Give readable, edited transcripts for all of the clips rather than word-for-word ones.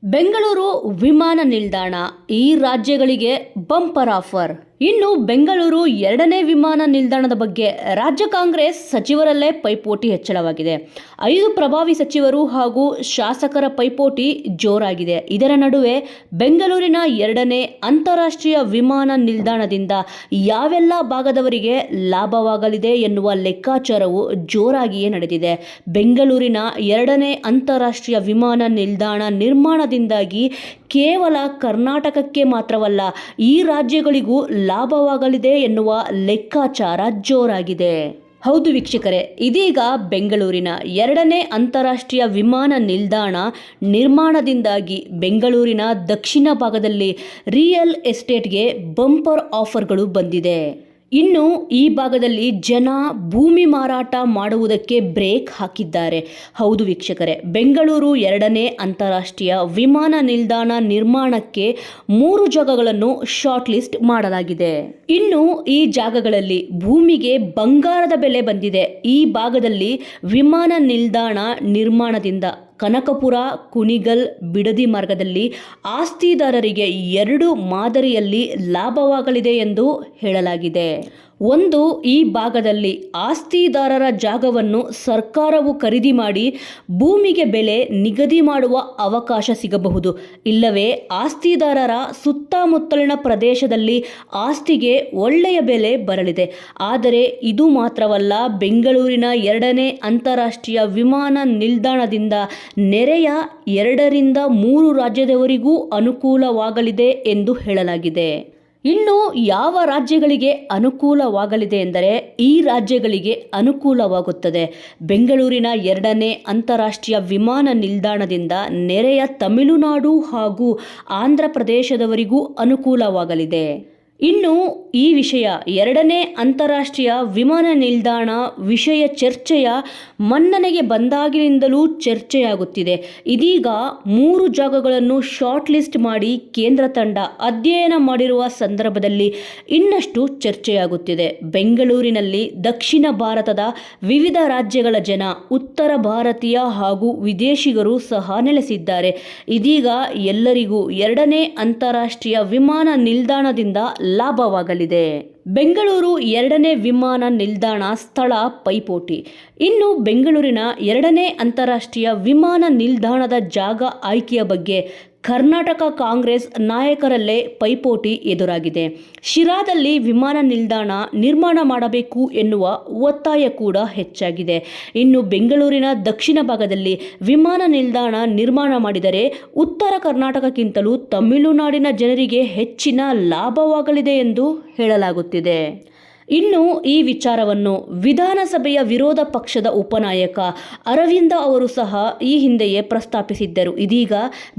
ಬೆಂಗಳೂರು ವಿಮಾನ ನಿಲ್ದಾಣ ಈ ರಾಜ್ಯಗಳಿಗೆ ಬಂಪರ್ ಆಫರ್. ಇನ್ನು ಬೆಂಗಳೂರು ಎರಡನೇ ವಿಮಾನ ನಿಲ್ದಾಣದ ಬಗ್ಗೆ ರಾಜ್ಯ ಕಾಂಗ್ರೆಸ್ ಸಚಿವರಲ್ಲೇ ಪೈಪೋಟಿ ಹೆಚ್ಚಳವಾಗಿದೆ. 5 ಪ್ರಭಾವಿ ಸಚಿವರು ಹಾಗೂ ಶಾಸಕರ ಪೈಪೋಟಿ ಜೋರಾಗಿದೆ. ಇದರ ನಡುವೆ ಬೆಂಗಳೂರಿನ ಎರಡನೇ ಅಂತಾರಾಷ್ಟ್ರೀಯ ವಿಮಾನ ನಿಲ್ದಾಣದಿಂದ ಯಾವೆಲ್ಲ ಭಾಗದವರಿಗೆ ಲಾಭವಾಗಲಿದೆ ಎನ್ನುವ ಲೆಕ್ಕಾಚಾರವು ಜೋರಾಗಿಯೇ ನಡೆದಿದೆ. ಬೆಂಗಳೂರಿನ ಎರಡನೇ ಅಂತಾರಾಷ್ಟ್ರೀಯ ವಿಮಾನ ನಿಲ್ದಾಣ ನಿರ್ಮಾಣದಿಂದಾಗಿ ಕೇವಲ ಕರ್ನಾಟಕಕ್ಕೆ ಮಾತ್ರವಲ್ಲ, ಈ ರಾಜ್ಯಗಳಿಗೂ ಲಾಭವಾಗಲಿದೆ ಎನ್ನುವ ಲೆಕ್ಕಾಚಾರ ಜೋರಾಗಿದೆ. ಹೌದು ವೀಕ್ಷಕರೇ, ಇದೀಗ ಬೆಂಗಳೂರಿನ ಎರಡನೇ ಅಂತಾರಾಷ್ಟ್ರೀಯ ವಿಮಾನ ನಿಲ್ದಾಣ ನಿರ್ಮಾಣದಿಂದಾಗಿ ಬೆಂಗಳೂರಿನ ದಕ್ಷಿಣ ಭಾಗದಲ್ಲಿ ರಿಯಲ್ ಎಸ್ಟೇಟ್ಗೆ ಬಂಪರ್ ಆಫರ್ಗಳು ಬಂದಿದೆ. ಇನ್ನು ಈ ಭಾಗದಲ್ಲಿ ಜನ ಭೂಮಿ ಮಾರಾಟ ಮಾಡುವುದಕ್ಕೆ ಬ್ರೇಕ್ ಹಾಕಿದ್ದಾರೆ. ಹೌದು ವೀಕ್ಷಕರೇ, ಬೆಂಗಳೂರು ಎರಡನೇ ಅಂತಾರಾಷ್ಟ್ರೀಯ ವಿಮಾನ ನಿಲ್ದಾಣ ನಿರ್ಮಾಣಕ್ಕೆ 3 ಜಾಗಗಳನ್ನು ಶಾರ್ಟ್ ಲಿಸ್ಟ್ ಮಾಡಲಾಗಿದೆ. ಇನ್ನು ಈ ಜಾಗಗಳಲ್ಲಿ ಭೂಮಿಗೆ ಬಂಗಾರದ ಬೆಲೆ ಬಂದಿದೆ. ಈ ಭಾಗದಲ್ಲಿ ವಿಮಾನ ನಿಲ್ದಾಣ ನಿರ್ಮಾಣದಿಂದ ಕನಕಪುರ, ಕುಣಿಗಲ್, ಬಿಡದಿ ಮಾರ್ಗದಲ್ಲಿ ಆಸ್ತಿದಾರರಿಗೆ 2 ಮಾದರಿಯಲ್ಲಿ ಲಾಭವಾಗಲಿದೆ ಎಂದು ಹೇಳಲಾಗಿದೆ. ಒಂದು, ಈ ಭಾಗದಲ್ಲಿ ಆಸ್ತಿದಾರರ ಜಾಗವನ್ನು ಸರ್ಕಾರವು ಖರೀದಿ ಮಾಡಿ ಭೂಮಿಗೆ ಬೆಲೆ ನಿಗದಿ ಮಾಡುವ ಅವಕಾಶ ಸಿಗಬಹುದು. ಇಲ್ಲವೇ ಆಸ್ತಿದಾರರ ಸುತ್ತಮುತ್ತಲಿನ ಪ್ರದೇಶದಲ್ಲಿ ಆಸ್ತಿಗೆ ಒಳ್ಳೆಯ ಬೆಲೆ ಬರಲಿದೆ. ಆದರೆ ಇದು ಮಾತ್ರವಲ್ಲ, ಬೆಂಗಳೂರಿನ ಎರಡನೇ ಅಂತಾರಾಷ್ಟ್ರೀಯ ವಿಮಾನ ನಿಲ್ದಾಣದಿಂದ ನೆರೆಯ 2 ರಿಂದ 3 ರಾಜ್ಯದವರಿಗೂ ಅನುಕೂಲವಾಗಲಿದೆ ಎಂದು ಹೇಳಲಾಗಿದೆ. ಇನ್ನು ಯಾವ ರಾಜ್ಯಗಳಿಗೆ ಅನುಕೂಲವಾಗಲಿದೆ ಎಂದರೆ, ಈ ರಾಜ್ಯಗಳಿಗೆ ಅನುಕೂಲವಾಗುತ್ತದೆ. ಬೆಂಗಳೂರಿನ ಎರಡನೇ ಅಂತಾರಾಷ್ಟ್ರೀಯ ವಿಮಾನ ನಿಲ್ದಾಣದಿಂದ ನೆರೆಯ ತಮಿಳುನಾಡು ಹಾಗೂ ಆಂಧ್ರ ಪ್ರದೇಶದವರಿಗೂ ಅನುಕೂಲವಾಗಲಿದೆ. ಇನ್ನು ಈ ವಿಷಯ, ಎರಡನೇ ಅಂತಾರಾಷ್ಟ್ರೀಯ ವಿಮಾನ ನಿಲ್ದಾಣ ವಿಷಯ ಚರ್ಚೆಯ ಮನ್ನಣೆಗೆ ಬಂದಾಗಿನಿಂದಲೂ ಚರ್ಚೆಯಾಗುತ್ತಿದೆ. ಇದೀಗ 3 ಜಾಗಗಳನ್ನು ಶಾರ್ಟ್ ಲಿಸ್ಟ್ ಮಾಡಿ ಕೇಂದ್ರ ತಂಡ ಅಧ್ಯಯನ ಮಾಡಿರುವ ಸಂದರ್ಭದಲ್ಲಿ ಇನ್ನಷ್ಟು ಚರ್ಚೆಯಾಗುತ್ತಿದೆ. ಬೆಂಗಳೂರಿನಲ್ಲಿ ದಕ್ಷಿಣ ಭಾರತದ ವಿವಿಧ ರಾಜ್ಯಗಳ ಜನ, ಉತ್ತರ ಭಾರತೀಯ ಹಾಗೂ ವಿದೇಶಿಗರು ಸಹ ನೆಲೆಸಿದ್ದಾರೆ. ಇದೀಗ ಎಲ್ಲರಿಗೂ ಎರಡನೇ ಅಂತಾರಾಷ್ಟ್ರೀಯ ವಿಮಾನ ನಿಲ್ದಾಣದಿಂದ ಲಾಭವಾಗಲಿದೆ. ಬೆಂಗಳೂರು ಎರಡನೇ ವಿಮಾನ ನಿಲ್ದಾಣ ಸ್ಥಳ ಪೈಪೋಟಿ. ಇನ್ನು ಬೆಂಗಳೂರಿನ ಎರಡನೇ ಅಂತಾರಾಷ್ಟ್ರೀಯ ವಿಮಾನ ನಿಲ್ದಾಣದ ಜಾಗ ಆಯ್ಕೆಯ ಬಗ್ಗೆ ಕರ್ನಾಟಕ ಕಾಂಗ್ರೆಸ್ ನಾಯಕರಲ್ಲೇ ಪೈಪೋಟಿ ಎದುರಾಗಿದೆ. ಶಿರಾದಲ್ಲಿ ವಿಮಾನ ನಿಲ್ದಾಣ ನಿರ್ಮಾಣ ಮಾಡಬೇಕು ಎನ್ನುವ ಒತ್ತಾಯ ಕೂಡ ಹೆಚ್ಚಾಗಿದೆ. ಇನ್ನು ಬೆಂಗಳೂರಿನ ದಕ್ಷಿಣ ಭಾಗದಲ್ಲಿ ವಿಮಾನ ನಿಲ್ದಾಣ ನಿರ್ಮಾಣ ಮಾಡಿದರೆ ಉತ್ತರ ಕರ್ನಾಟಕಕ್ಕಿಂತಲೂ ತಮಿಳುನಾಡಿನ ಜನರಿಗೆ ಹೆಚ್ಚಿನ ಲಾಭವಾಗಲಿದೆ ಎಂದು ಹೇಳಲಾಗುತ್ತಿದೆ. ಇನ್ನು ಈ ವಿಚಾರವನ್ನು ವಿಧಾನಸಭೆಯ ವಿರೋಧ ಪಕ್ಷದ ಉಪನಾಯಕ ಅರವಿಂದ ಅವರು ಸಹ ಈ ಹಿಂದೆಯೇ ಪ್ರಸ್ತಾಪಿಸಿದ್ದರು. ಇದೀಗ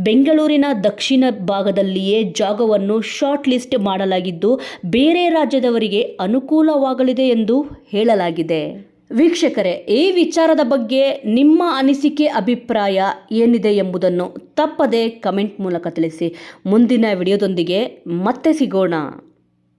ಬೆಂಗಳೂರಿನ ದಕ್ಷಿಣ ಭಾಗದಲ್ಲಿಯೇ ಜಾಗವನ್ನು ಶಾರ್ಟ್ ಲಿಸ್ಟ್ ಮಾಡಲಾಗಿದ್ದು ಬೇರೆ ರಾಜ್ಯದವರಿಗೆ ಅನುಕೂಲವಾಗಲಿದೆ ಎಂದು ಹೇಳಲಾಗಿದೆ. ವೀಕ್ಷಕರೇ, ಈ ವಿಚಾರದ ಬಗ್ಗೆ ನಿಮ್ಮ ಅನಿಸಿಕೆ, ಅಭಿಪ್ರಾಯ ಏನಿದೆ ಎಂಬುದನ್ನು ತಪ್ಪದೆ ಕಮೆಂಟ್ ಮೂಲಕ ತಿಳಿಸಿ. ಮುಂದಿನ ವಿಡಿಯೋದೊಂದಿಗೆ ಮತ್ತೆ ಸಿಗೋಣ.